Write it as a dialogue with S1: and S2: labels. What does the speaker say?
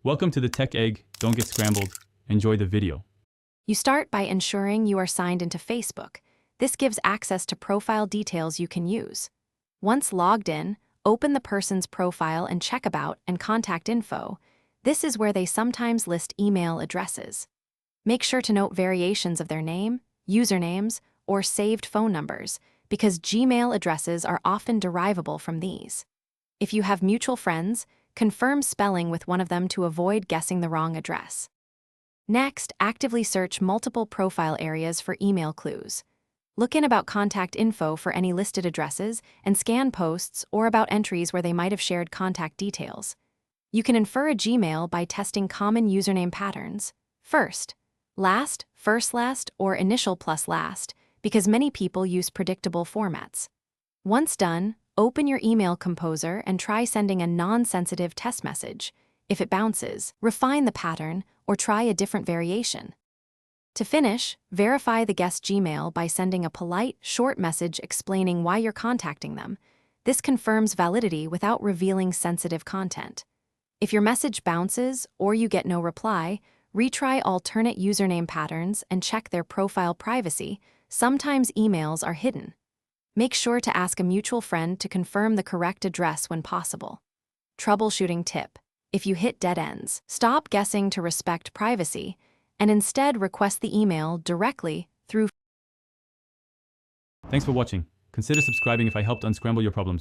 S1: Welcome to the Tech Egg. Don't get scrambled. Enjoy the video.
S2: You start by ensuring you are signed into Facebook. This gives access to profile details you can use. Once logged in, open the person's profile and check about and contact info. This is where they sometimes list email addresses. Make sure to note variations of their name, usernames, or saved phone numbers, because Gmail addresses are often derivable from these. If you have mutual friends, confirm spelling with one of them to avoid guessing the wrong address. Next, actively search multiple profile areas for email clues. Look in about contact info for any listed addresses and scan posts or about entries where they might have shared contact details. You can infer a Gmail by testing common username patterns. First, last, first last, or initial plus last, because many people use predictable formats. Once done, open your email composer and try sending a non-sensitive test message. If it bounces, refine the pattern or try a different variation. To finish, verify the guest Gmail by sending a polite, short message explaining why you're contacting them. This confirms validity without revealing sensitive content. If your message bounces or you get no reply, retry alternate username patterns and check their profile privacy. Sometimes emails are hidden. Make sure to ask a mutual friend to confirm the correct address when possible. Troubleshooting tip: if you hit dead ends, stop guessing to respect privacy and instead request the email directly through.
S1: Thanks for watching. Consider subscribing if I helped unscramble your problems.